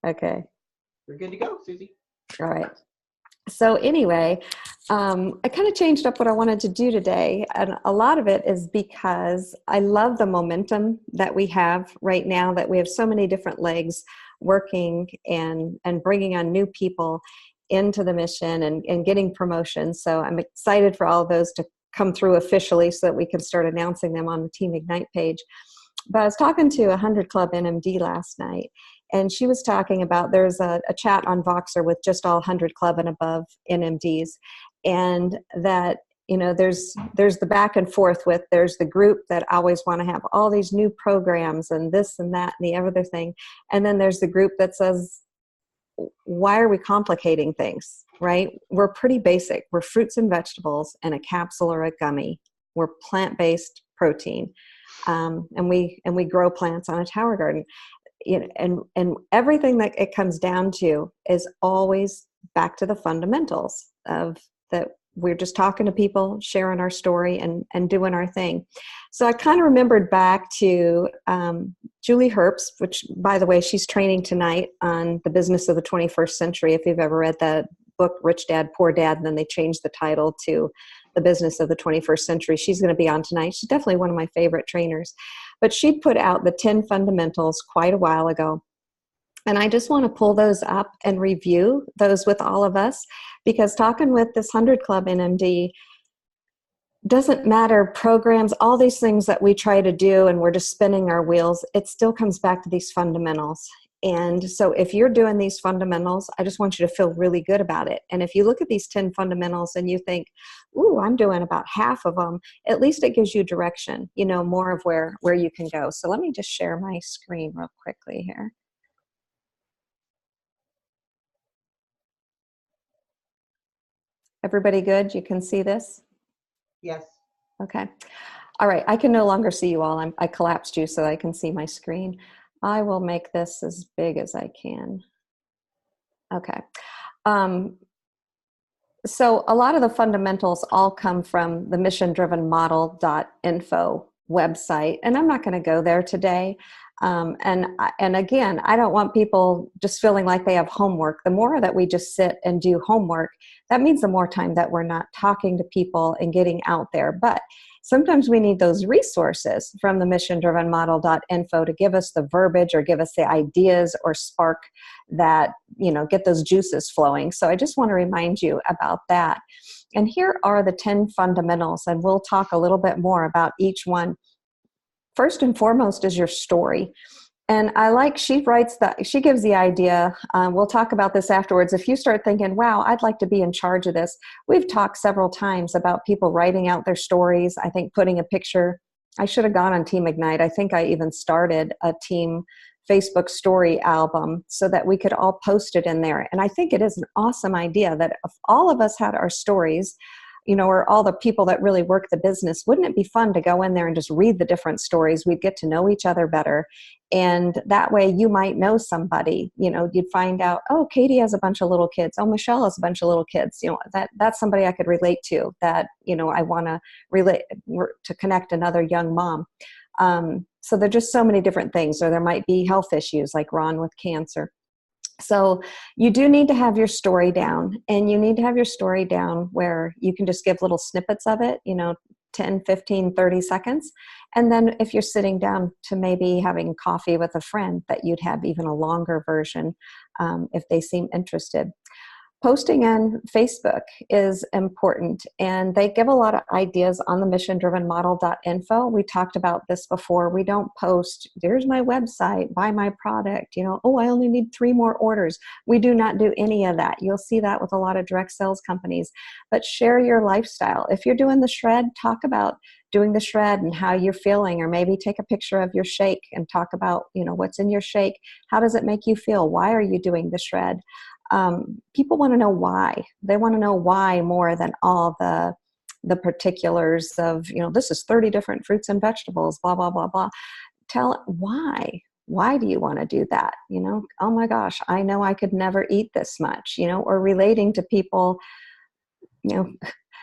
Okay. We're good to go, Susie. All right. So anyway, I kind of changed up what I wanted to do today. And a lot of it is because I love the momentum that we have right now, that we have so many different legs working and bringing on new people into the mission and getting promotions. So I'm excited for all of those to come through officially so that we can start announcing them on the Team Ignite page. But I was talking to 100 Club NMD last night, and she was talking about there's a chat on Voxer with just all 100 Club and above NMDs, and that, you know, there's the back and forth with, there's the group that always want to have all these new programs and this and that and the other thing, and then there's the group that says, why are we complicating things, right? We're pretty basic. We're fruits and vegetables and a capsule or a gummy. We're plant-based protein. And we grow plants on a tower garden. You know, and everything that it comes down to is always back to the fundamentals of that. We're just talking to people, sharing our story and doing our thing. So I kind of remembered back to Julie Herbst, which, by the way, she's training tonight on the business of the 21st century. If you've ever read that book, Rich Dad, Poor Dad, and then they changed the title to The Business of the 21st Century. She's going to be on tonight. She's definitely one of my favorite trainers. But she put out the 10 fundamentals quite a while ago. And I just want to pull those up and review those with all of us, because talking with this 100 Club NMD, doesn't matter programs, all these things that we try to do and we're just spinning our wheels, it still comes back to these fundamentals. And so if you're doing these fundamentals, I just want you to feel really good about it. And if you look at these 10 fundamentals and you think, ooh, I'm doing about half of them, at least it gives you direction, you know, more of where you can go. So let me just share my screen real quickly here. Everybody good? You can see this? Yes. Okay. All right. I can no longer see you all. I collapsed you so I can see my screen. I will make this as big as I can. Okay. So a lot of the fundamentals all come from the missiondrivenmodel.info website, and I'm not going to go there today. And again, I don't want people just feeling like they have homework. The more that we just sit and do homework, that means the more time that we're not talking to people and getting out there. But sometimes we need those resources from the missiondrivenmodel.info to give us the verbiage or give us the ideas or spark that, you know, get those juices flowing. So I just want to remind you about that. And here are the 10 fundamentals, and we'll talk a little bit more about each one. First and foremost is your story. And I like, she gives the idea, we'll talk about this afterwards. If you start thinking, wow, I'd like to be in charge of this. We've talked several times about people writing out their stories. I think putting a picture, I should have gone on Team Ignite. I think I even started a team Facebook story album so that we could all post it in there. And I think it is an awesome idea that if all of us had our stories, you know, or all the people that really work the business, wouldn't it be fun to go in there and just read the different stories? We'd get to know each other better. And that way you might know somebody, you know, you'd find out, oh, Katie has a bunch of little kids. Oh, Michelle has a bunch of little kids. You know, that's somebody I could relate to, that, you know, I want to relate to connect another young mom. So there are just so many different things, or there might be health issues like Ron with cancer. So you do need to have your story down, and you need to have your story down where you can just give little snippets of it, you know, 10, 15, 30 seconds. And then if you're sitting down to maybe having coffee with a friend, that you'd have even a longer version if they seem interested. Posting on Facebook is important, and they give a lot of ideas on the missiondrivenmodel.info. We talked about this before. We don't post, there's my website, buy my product, you know, oh, I only need 3 more orders. We do not do any of that. You'll see that with a lot of direct sales companies. But share your lifestyle. If you're doing the shred, talk about doing the shred and how you're feeling, or maybe take a picture of your shake and talk about, you know, what's in your shake. How does it make you feel? Why are you doing the shred? People want to know why. They want to know why more than all the particulars of, you know, this is 30 different fruits and vegetables, blah, blah, blah, blah. Tell why. Why do you want to do that? You know, oh my gosh, I know I could never eat this much, you know, or relating to people, you know,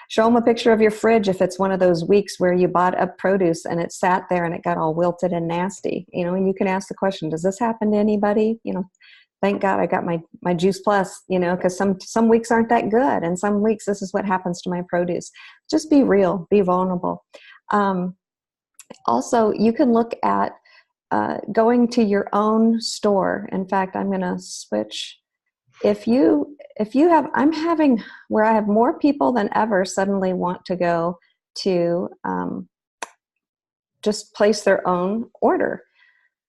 show them a picture of your fridge if it's one of those weeks where you bought up produce and it sat there and it got all wilted and nasty, you know, and you can ask the question, does this happen to anybody? You know, thank God I got my Juice Plus, because some weeks aren't that good. And some weeks this is what happens to my produce. Just be real, be vulnerable. Also, you can look at going to your own store. In fact, I'm going to switch. If you have, I'm having where I have more people than ever suddenly want to go to just place their own order.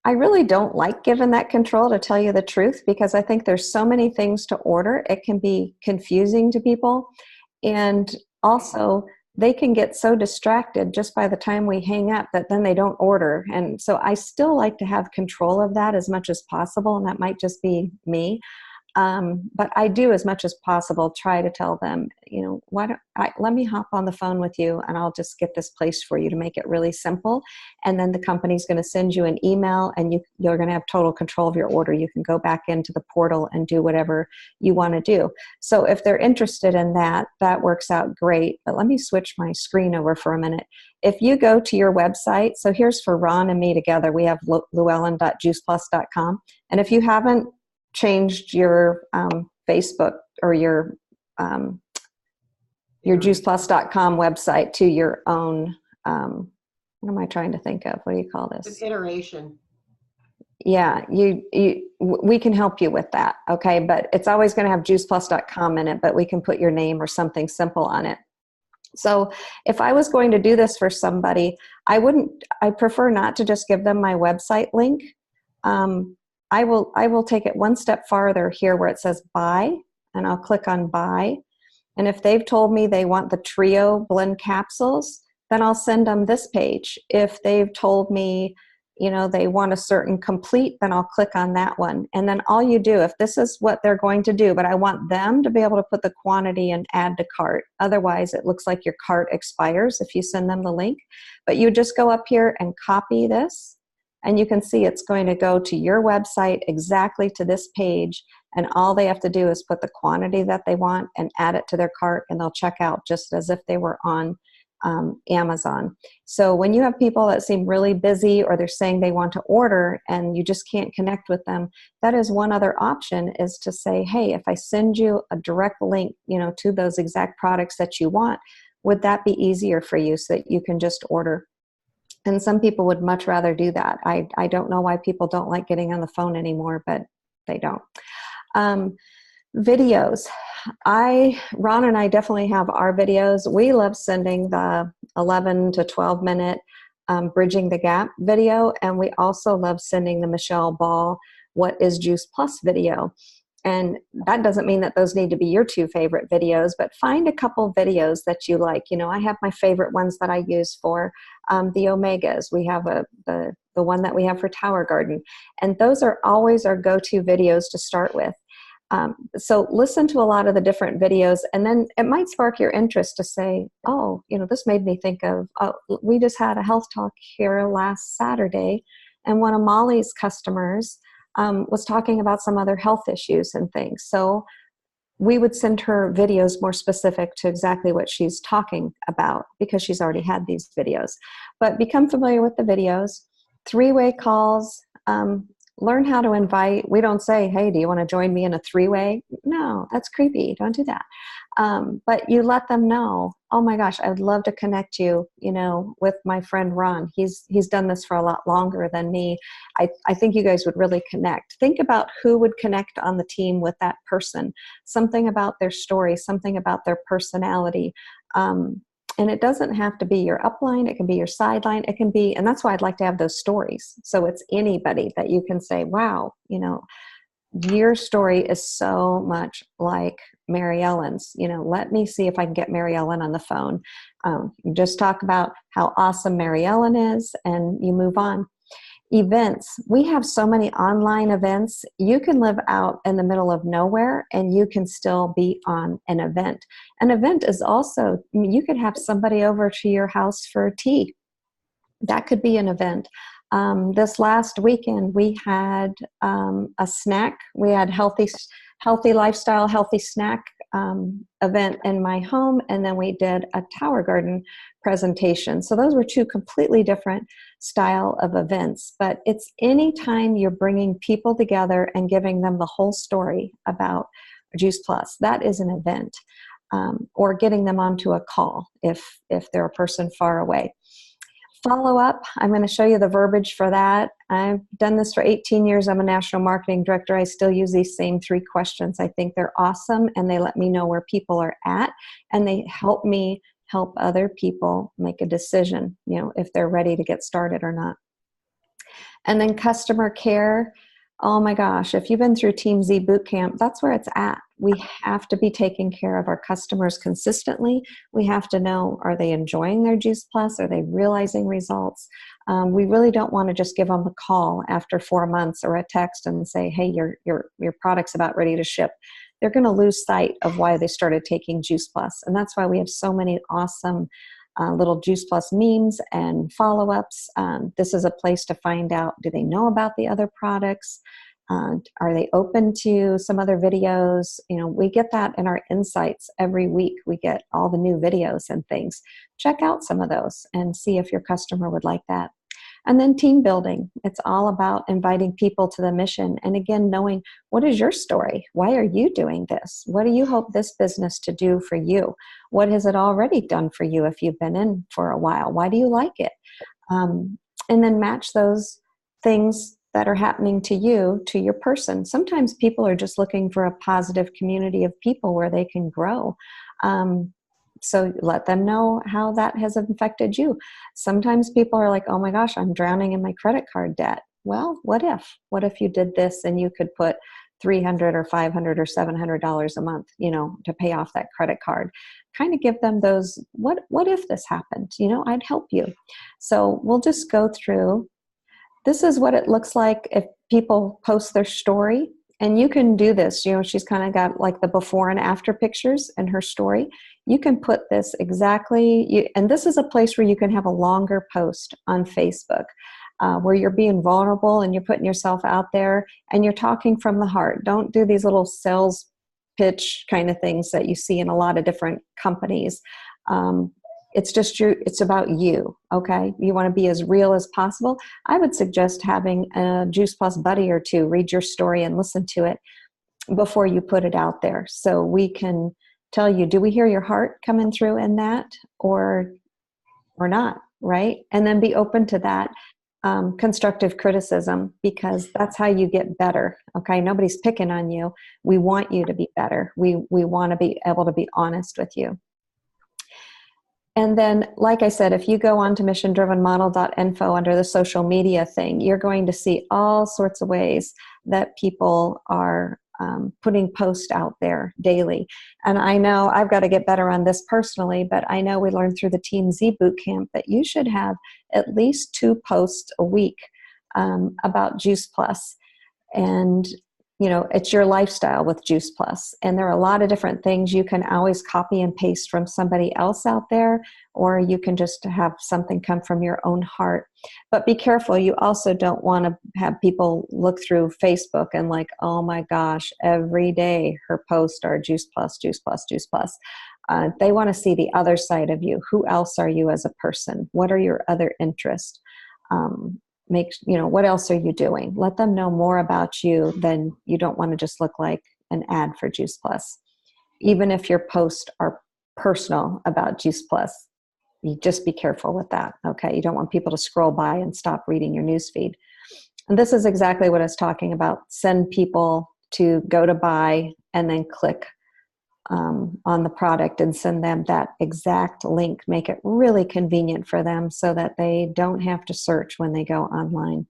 I really don't like giving that control, to tell you the truth, because I think there's so many things to order. It can be confusing to people. And also, they can get so distracted just by the time we hang up that then they don't order. And so I still like to have control of that as much as possible. And that might just be me. But I do, as much as possible, try to tell them, let me hop on the phone with you and I'll just get this placed for you, to make it really simple. And then the company's going to send you an email, and you're going to have total control of your order. You can go back into the portal and do whatever you want to do. So if they're interested in that, that works out great. But let me switch my screen over for a minute. If you go to your website, so here's for Ron and me together, we have llewellyn.juiceplus.com. And if you haven't changed your Facebook or your juiceplus.com website to your own, what am I trying to think of? What do you call this? An iteration. Yeah, we can help you with that. Okay. But it's always going to have juiceplus.com in it, but we can put your name or something simple on it. So if I was going to do this for somebody, I prefer not to just give them my website link. I will take it one step farther here where it says buy, and I'll click on buy. And if they've told me they want the trio blend capsules, then I'll send them this page. If they've told me, they want a certain complete, then I'll click on that one. And then all you do, if this is what they're going to do, but I want them to be able to put the quantity and add to cart. Otherwise, it looks like your cart expires if you send them the link. But you just go up here and copy this. And you can see it's going to go to your website exactly to this page. And all they have to do is put the quantity that they want and add it to their cart, and they'll check out just as if they were on Amazon. So when you have people that seem really busy, or they're saying they want to order and you just can't connect with them, that is one other option, is to say, hey, if I send you a direct link, to those exact products that you want, would that be easier for you so that you can just order? And some people would much rather do that. I don't know why people don't like getting on the phone anymore, but they don't. Videos. Ron and I definitely have our videos. We love sending the 11 to 12 minute Bridging the Gap video. And we also love sending the Michelle Ball What is Juice Plus video. And that doesn't mean that those need to be your two favorite videos, but find a couple videos that you like. I have my favorite ones that I use for the omegas. We have the one that we have for Tower Garden. And those are always our go-to videos to start with. So listen to a lot of the different videos, and then it might spark your interest to say, oh, this made me think of, we just had a health talk here last Saturday, and one of Molly's customers was talking about some other health issues and things. So we would send her videos more specific to exactly what she's talking about, because she's already had these videos. But become familiar with the videos. 3-way calls. Learn how to invite. We don't say, hey, do you want to join me in a 3-way? No, that's creepy. Don't do that. But you let them know, oh my gosh, I would love to connect you, with my friend Ron. He's done this for a lot longer than me. I think you guys would really connect. Think about who would connect on the team with that person. Something about their story, something about their personality. And it doesn't have to be your upline. It can be your sideline. It can be, and that's why I'd like to have those stories. So it's anybody that you can say, wow, your story is so much like Mary Ellen's. Let me see if I can get Mary Ellen on the phone. You just talk about how awesome Mary Ellen is, and you move on. Events. We have so many online events. You can live out in the middle of nowhere and you can still be on an event. An event is also, you could have somebody over to your house for tea. That could be an event. This last weekend, we had a snack. We had healthy lifestyle, healthy snack event in my home, and then we did a tower garden presentation. So those were two completely different style of events, but it's anytime you're bringing people together and giving them the whole story about Juice Plus, that is an event, or getting them onto a call if they're a person far away. Follow up, I'm going to show you the verbiage for that. I've done this for 18 years. I'm a national marketing director. I still use these same 3 questions. I think they're awesome, and they let me know where people are at, and they help me help other people make a decision, if they're ready to get started or not. And then customer care. Oh my gosh, if you've been through Team Z bootcamp, that's where it's at. We have to be taking care of our customers consistently. We have to know, are they enjoying their Juice Plus? Are they realizing results? We really don't want to just give them a call after 4 months or a text and say, hey, your product's about ready to ship. They're going to lose sight of why they started taking Juice Plus. And that's why we have so many awesome little Juice Plus memes and follow-ups. This is a place to find out, do they know about the other products? Are they open to some other videos? We get that in our insights every week. We get all the new videos and things. Check out some of those and see if your customer would like that. And then team building. It's all about inviting people to the mission. And again, knowing, what is your story? Why are you doing this? What do you hope this business to do for you? What has it already done for you if you've been in for a while? Why do you like it? And then match those things that are happening to you to your person. Sometimes people are just looking for a positive community of people where they can grow. So let them know how that has affected you. Sometimes people are like, oh my gosh, I'm drowning in my credit card debt. Well, what if? What if you did this and you could put $300 or $500 or $700 a month, to pay off that credit card? Kind of give them those, what if this happened? I'd help you. So we'll just go through. This is what it looks like if people post their story. And you can do this. She's kind of got like the before and after pictures in her story. You can put this exactly, and this is a place where you can have a longer post on Facebook, where you're being vulnerable and you're putting yourself out there and you're talking from the heart. Don't do these little sales pitch kind of things that you see in a lot of different companies. It's about you, okay? You want to be as real as possible. I would suggest having a Juice Plus buddy or two read your story and listen to it before you put it out there. So we can tell you, do we hear your heart coming through in that or not, right? And then be open to that constructive criticism, because that's how you get better, okay? Nobody's picking on you. We want you to be better. We want to be able to be honest with you. And then, like I said, if you go on to missiondrivenmodel.info under the social media thing, you're going to see all sorts of ways that people are putting posts out there daily. And I know I've got to get better on this personally, but I know we learned through the Team Z bootcamp that you should have at least 2 posts a week about Juice Plus. And it's your lifestyle with Juice Plus. And there are a lot of different things you can always copy and paste from somebody else out there, or you can just have something come from your own heart. But be careful. You also don't want to have people look through Facebook and like, oh my gosh, every day her posts are Juice Plus, Juice Plus, Juice Plus. They want to see the other side of you. Who else are you as a person? What are your other interests? What else are you doing? Let them know more about you. Than you don't want to just look like an ad for Juice Plus. Even if your posts are personal about Juice Plus, you just be careful with that, okay? You don't want people to scroll by and stop reading your newsfeed. And this is exactly what I was talking about. Send people to go to buy and then click on the product and send them that exact link. Make it really convenient for them so that they don't have to search when they go online.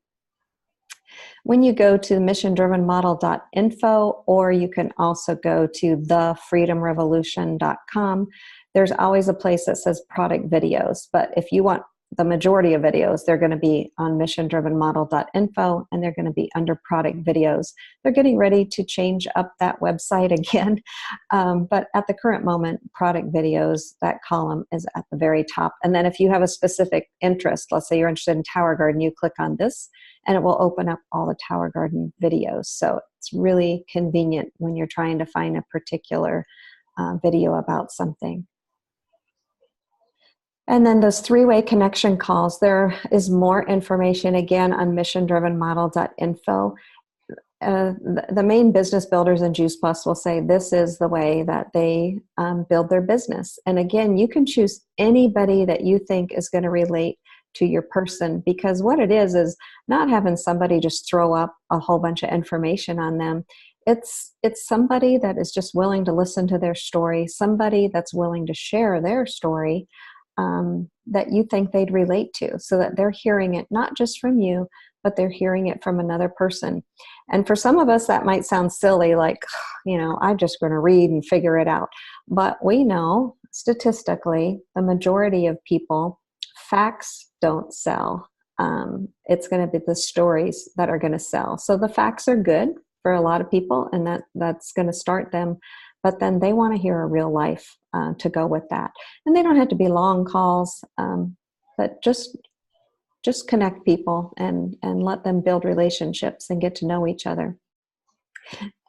When you go to missiondrivenmodel.info, or you can also go to thefreedomrevolution.com, there's always a place that says product videos. But if you want the majority of videos, they're going to be on missiondrivenmodel.info, and they're going to be under product videos. They're getting ready to change up that website again. But at the current moment, product videos, that column is at the very top. And then if you have a specific interest, let's say you're interested in Tower Garden, you click on this and it will open up all the Tower Garden videos. So it's really convenient when you're trying to find a particular video about something. And then those three-way connection calls, there is more information again on missiondrivenmodel.info. The main business builders in Juice Plus will say this is the way that they build their business. And again, you can choose anybody that you think is going to relate to your person, because what it is not having somebody just throw up a whole bunch of information on them. It's somebody that is just willing to listen to their story, somebody that's willing to share their story, that you think they'd relate to, so that they're hearing it not just from you, but they're hearing it from another person. And for some of us, that might sound silly, like, I'm just going to read and figure it out. But we know statistically, the majority of people, facts don't sell. It's going to be the stories that are going to sell. So the facts are good for a lot of people, and that's going to start them. But then they want to hear a real life to go with that. And they don't have to be long calls, but just connect people and let them build relationships and get to know each other.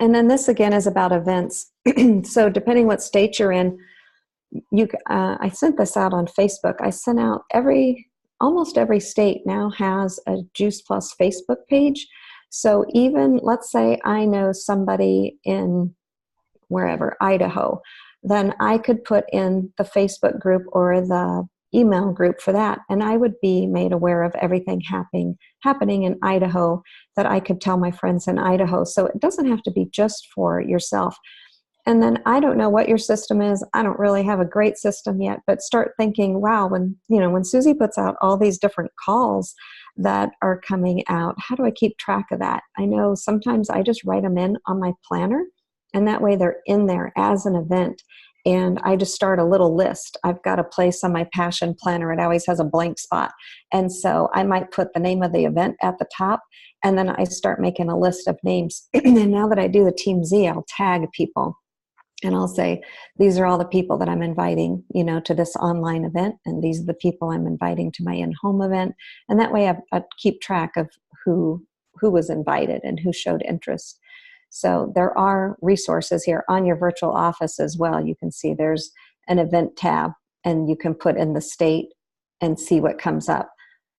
And then this again is about events. So depending what state you're in, I sent this out on Facebook. I sent out almost every state now has a Juice Plus Facebook page. So even, let's say I know somebody in wherever, Idaho, then I could put in the Facebook group or the email group for that, and I would be made aware of everything happening in Idaho that I could tell my friends in Idaho. So it doesn't have to be just for yourself. And then I don't know what your system is. I don't really have a great system yet, but start thinking, wow, when Susie puts out all these different calls that are coming out, how do I keep track of that? I know sometimes I just write them in on my planner, and that way they're in there as an event. And I just start a little list. I've got a place on my passion planner. It always has a blank spot. And so I might put the name of the event at the top, and then I start making a list of names. And now that I do the Team Z, I'll tag people. And I'll say, these are all the people that I'm inviting, to this online event. And these are the people I'm inviting to my in-home event. And that way I keep track of who was invited and who showed interest. So there are resources here on your virtual office as well. You can see there's an event tab, and you can put in the state and see what comes up.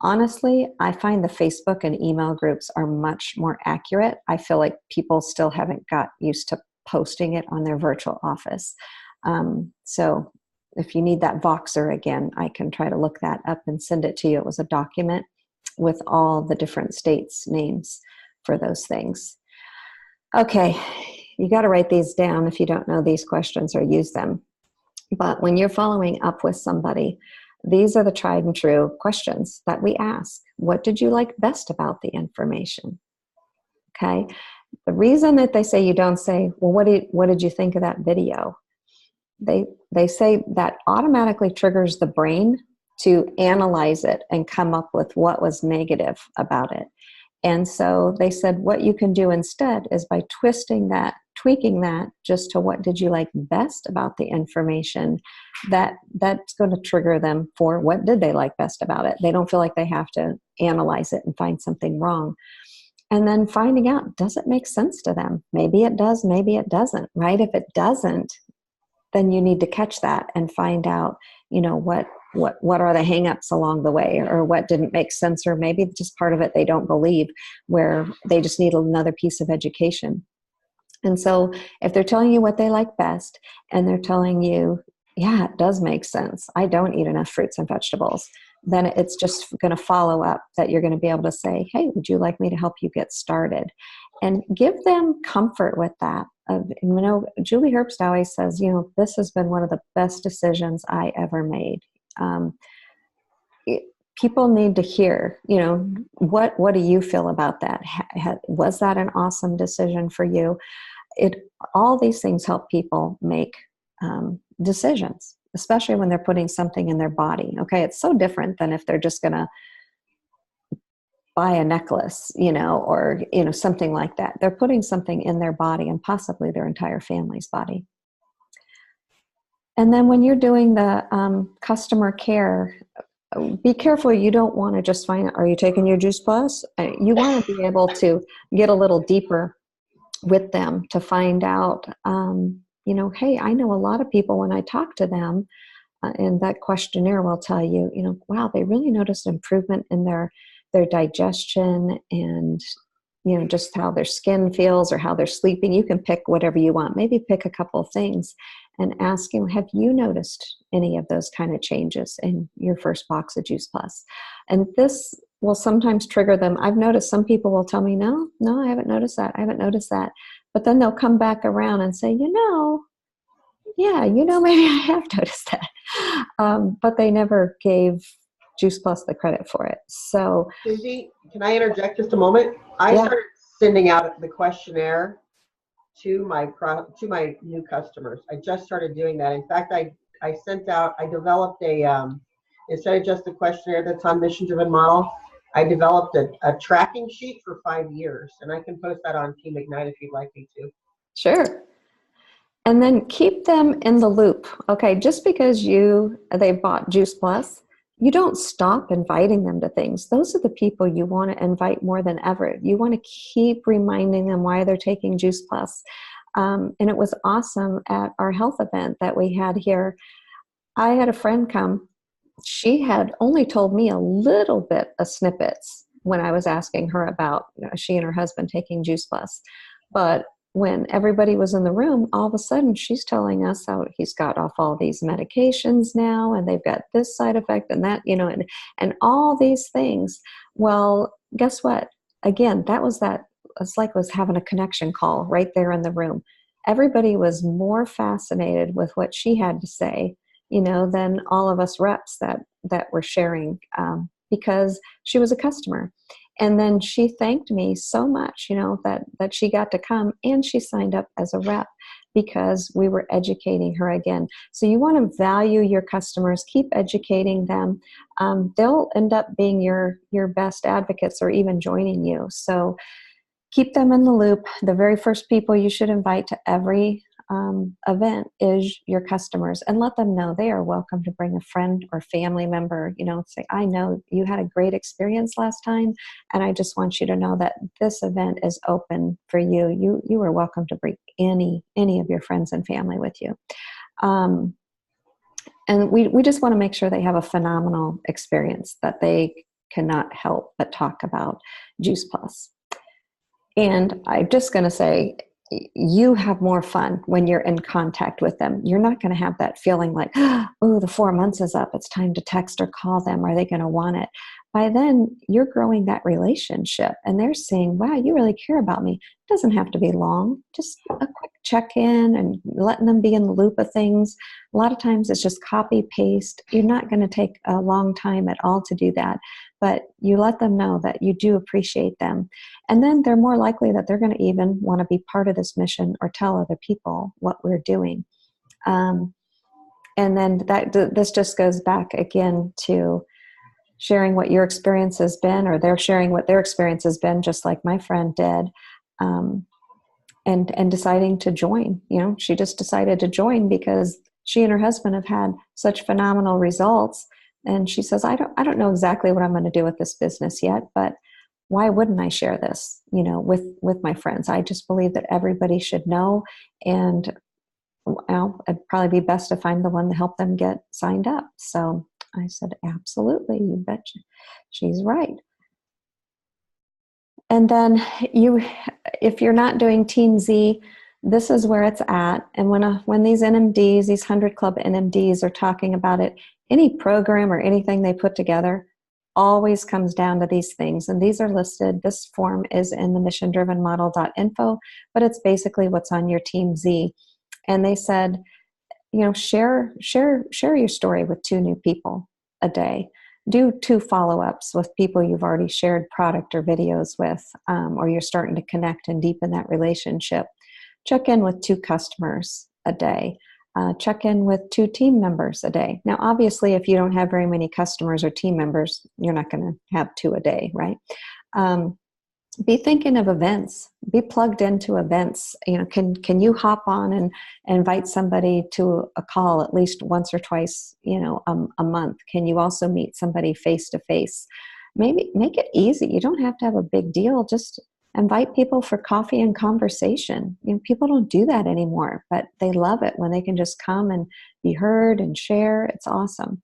Honestly, I find the Facebook and email groups are much more accurate. I feel like people still haven't got used to posting it on their virtual office. So if you need that Voxer again, I can try to look that up and send it to you. It was a document with all the different states' names for those things. Okay, you got to write these down if you don't know these questions or use them. But when you're following up with somebody, these are the tried and true questions that we ask. What did you like best about the information? Okay. The reason that they say you don't say, well, what did you think of that video? They say that automatically triggers the brain to analyze it and come up with what was negative about it. And so they said what you can do instead is by tweaking that just to what did you like best about the information, that's going to trigger them for what did they like best about it. They don't feel like they have to analyze it and find something wrong. And then finding out, does it make sense to them? Maybe it does, maybe it doesn't, right? If it doesn't, then you need to catch that and find out, what are the hangups along the way, or what didn't make sense, or maybe just part of it they don't believe, where they just need another piece of education. And so if they're telling you what they like best, and they're telling you, yeah, it does make sense, I don't eat enough fruits and vegetables, then it's just going to follow up that you're going to be able to say, hey, would you like me to help you get started? And give them comfort with that. Julie Herbst always says, this has been one of the best decisions I ever made. People need to hear, what do you feel about that? Was that an awesome decision for you? All these things help people make decisions. especially when they're putting something in their body. Okay, it's so different than if they're just going to buy a necklace, or, something like that. They're putting something in their body and possibly their entire family's body. And then when you're doing the customer care, be careful. You don't want to just find, are you taking your Juice Plus? You want to be able to get a little deeper with them to find out, hey, I know a lot of people when I talk to them, and that questionnaire will tell you, wow, they really noticed improvement in their digestion and, just how their skin feels or how they're sleeping. You can pick whatever you want. Maybe pick a couple of things and ask him, have you noticed any of those kind of changes in your first box of Juice Plus? And this will sometimes trigger them. I've noticed some people will tell me, no, I haven't noticed that. I haven't noticed that. But then they'll come back around and say, yeah, maybe I have noticed that. But they never gave Juice Plus the credit for it. So, Susie, can I interject just a moment? I yeah. started sending out the questionnaire to my new customers. I just started doing that. In fact, I developed instead of just a questionnaire that's on Mission Driven Model, I developed a tracking sheet for 5 years, and I can post that on Team Ignite if you'd like me to. Sure. And then keep them in the loop. Okay, just because they bought Juice Plus, you don't stop inviting them to things. Those are the people you want to invite more than ever. You want to keep reminding them why they're taking Juice Plus. And it was awesome at our health event that we had here. I had a friend come. She had only told me a little bit of snippets when I was asking her about she and her husband taking Juice Plus. But when everybody was in the room, all of a sudden she's telling us how he's got off all these medications now and they've got this side effect and that, and all these things. Well, guess what? Again, it's like was having a connection call right there in the room. Everybody was more fascinated with what she had to say, than all of us reps that were sharing, because she was a customer. And then she thanked me so much, that she got to come and she signed up as a rep because we were educating her again. So you want to value your customers, keep educating them. They'll end up being your best advocates or even joining you. So keep them in the loop. The very first people you should invite to every event is your customers, and let them know they are welcome to bring a friend or family member, say, I know you had a great experience last time, and I just want you to know that this event is open for you. You are welcome to bring any of your friends and family with you. And we just want to make sure they have a phenomenal experience, that they cannot help but talk about Juice Plus. And I'm just going to say, you have more fun when you're in contact with them. You're not going to have that feeling like, oh, the 4 months is up. It's time to text or call them. Are they going to want it? By then, you're growing that relationship and they're saying, wow, you really care about me. It doesn't have to be long. Just a quick check-in and letting them be in the loop of things. A lot of times it's just copy, paste. You're not going to take a long time at all to do that, but you let them know that you do appreciate them. And then they're more likely that they're going to even want to be part of this mission or tell other people what we're doing. And then this just goes back again to sharing what your experience has been, or they're sharing what their experience has been, just like my friend did, and deciding to join. She just decided to join because she and her husband have had such phenomenal results. And she says, I don't know exactly what I'm going to do with this business yet, but why wouldn't I share this, with my friends? I just believe that everybody should know, and it'd probably be best to find the one to help them get signed up. So I said, absolutely, you betcha. She's right. And then if you're not doing Team Z, this is where it's at. And when these NMDs, these 100 Club NMDs are talking about it, any program or anything they put together always comes down to these things. And these are listed. This form is in the missiondrivenmodel.info, but it's basically what's on your Team Z. And they said, share your story with 2 new people a day. Do 2 follow-ups with people you've already shared product or videos with, or you're starting to connect and deepen that relationship. Check in with 2 customers a day. check in with 2 team members a day. Now, obviously, if you don't have very many customers or team members, you're not going to have 2 a day, right? Be thinking of events. Be plugged into events. Can you hop on and invite somebody to a call at least once or twice, a month? Can you also meet somebody face to face? Maybe make it easy. You don't have to have a big deal. Just invite people for coffee and conversation. People don't do that anymore, but they love it when they can just come and be heard and share. It's awesome.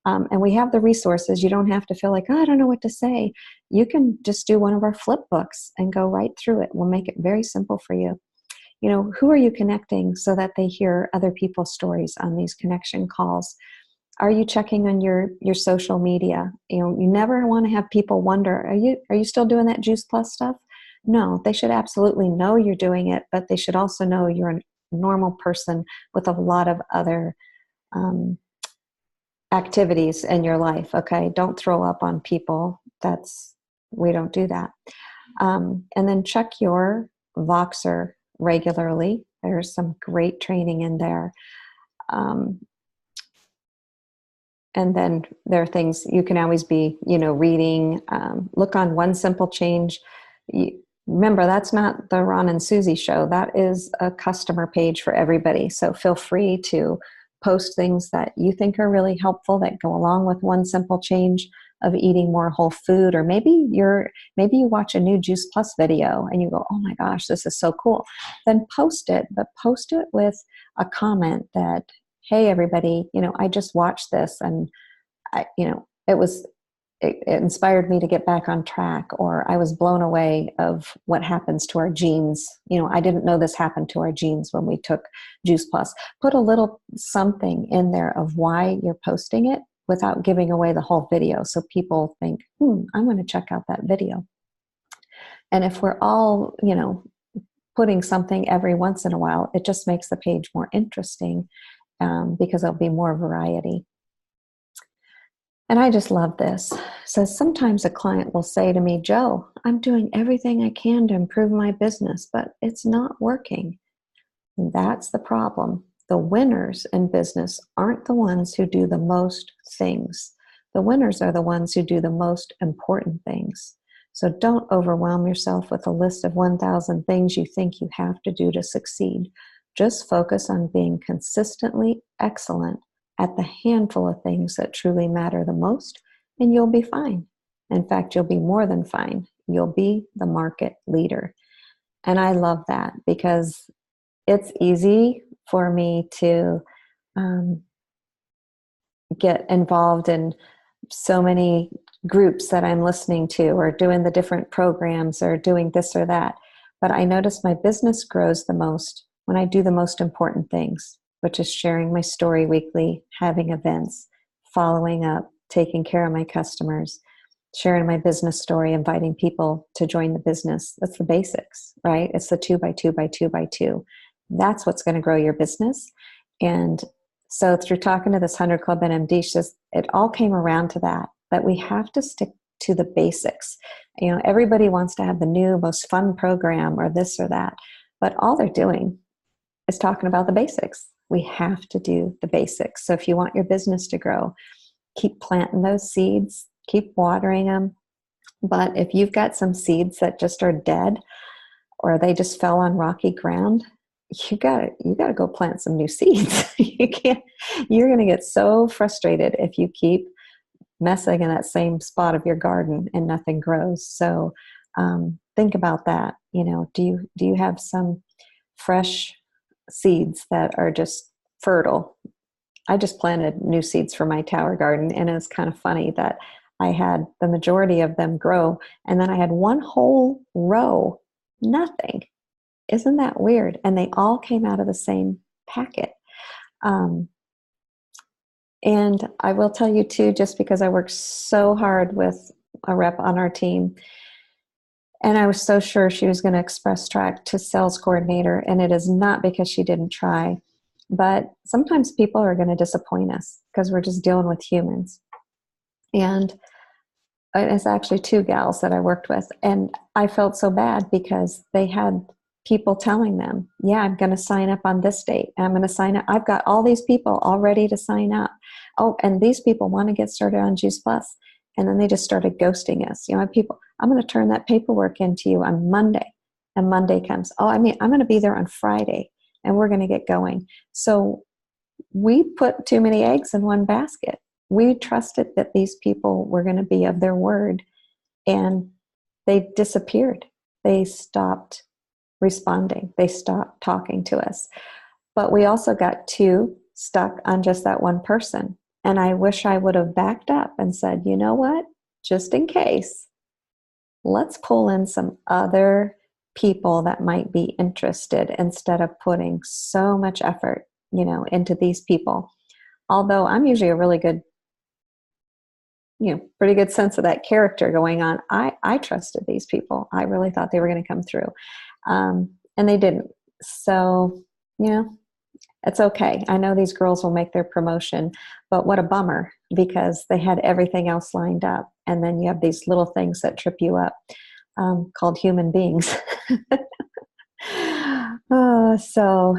And we have the resources. You don't have to feel like, oh, I don't know what to say. You can just do one of our flip books and go right through it. We'll make it very simple for you. Who are you connecting so that they hear other people's stories on these connection calls? Are you checking on your social media? You never want to have people wonder, are you still doing that Juice Plus stuff? No, they should absolutely know you're doing it, but they should also know you're a normal person with a lot of other activities in your life. Okay, don't throw up on people. We don't do that. And then check your Voxer regularly. There's some great training in there. And then there are things you can always be, reading. Look on One Simple Change. Remember, that's not the Ron and Susie show. That is a customer page for everybody. So feel free to post things that you think are really helpful that go along with One Simple Change of eating more whole food. Or maybe you watch a new Juice Plus video and you go, oh my gosh, this is so cool. Then post it, but post it with a comment that, hey, everybody, I just watched this and it inspired me to get back on track, or I was blown away of what happens to our genes. I didn't know this happened to our genes when we took Juice Plus. Put a little something in there of why you're posting it without giving away the whole video. So people think, I'm going to check out that video. And if we're all, putting something every once in a while, it just makes the page more interesting because there'll be more variety. And I just love this. So sometimes a client will say to me, Joe, I'm doing everything I can to improve my business, but it's not working. And that's the problem. The winners in business aren't the ones who do the most things. The winners are the ones who do the most important things. So don't overwhelm yourself with a list of 1,000 things you think you have to do to succeed. Just focus on being consistently excellent at the handful of things that truly matter the most, and you'll be fine. In fact, you'll be more than fine. You'll be the market leader. And I love that because it's easy for me to get involved in so many groups that I'm listening to or doing the different programs or doing this or that. But I notice my business grows the most when I do the most important things, which is sharing my story weekly, having events, following up, taking care of my customers, sharing my business story, inviting people to join the business. That's the basics, right? It's the 2 by 2 by 2 by 2. That's what's going to grow your business. And so through talking to this 100 Club NMD, it all came around to that we have to stick to the basics. Everybody wants to have the new, most fun program or this or that, but all they're doing is talking about the basics. We have to do the basics. So if you want your business to grow, keep planting those seeds, keep watering them. But if you've got some seeds that just are dead or they just fell on rocky ground, you gotta go plant some new seeds. You're going to get so frustrated if you keep messing in that same spot of your garden and nothing grows. So think about that. Do you have some fresh seeds that are just fertile? I just planted new seeds for my tower garden, and it was kind of funny that I had the majority of them grow, and then I had one whole row, nothing. Isn't that weird? And they all came out of the same packet. And I will tell you too, just because I worked so hard with a rep on our team, and I was so sure she was going to express track to sales coordinator, and it is not because she didn't try, but sometimes people are going to disappoint us because we're just dealing with humans. And it's actually 2 gals that I worked with, and I felt so bad because they had people telling them, yeah, I'm going to sign up on this date. I'm going to sign up. I've got all these people all ready to sign up. Oh, and these people want to get started on Juice Plus. And then they just started ghosting us. You know, people, I'm going to turn that paperwork into you on Monday. And Monday comes. Oh, I mean, I'm going to be there on Friday and we're going to get going. So we put too many eggs in one basket. We trusted that these people were going to be of their word, and they disappeared. They stopped responding. They stopped talking to us. But we also got too stuck on just that one person. And I wish I would have backed up and said, you know what, just in case, let's pull in some other people that might be interested instead of putting so much effort, you know, into these people. Although I'm usually a really good, you know, pretty good sense of that character going on. I trusted these people. I really thought they were going to come through. And they didn't. So, you know, it's okay. I know these girls will make their promotion, but what a bummer, because they had everything else lined up. And then you have these little things that trip you up, called human beings. So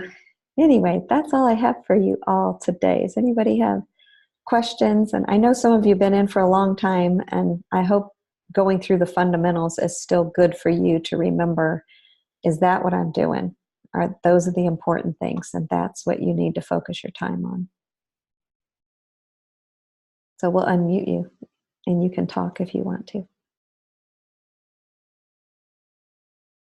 anyway, that's all I have for you all today. Does anybody have questions? And I know some of you have been in for a long time, and I hope going through the fundamentals is still good for you to remember, is that what I'm doing? Those are the important things, and that's what you need to focus your time on. So we'll unmute you, and you can talk if you want to.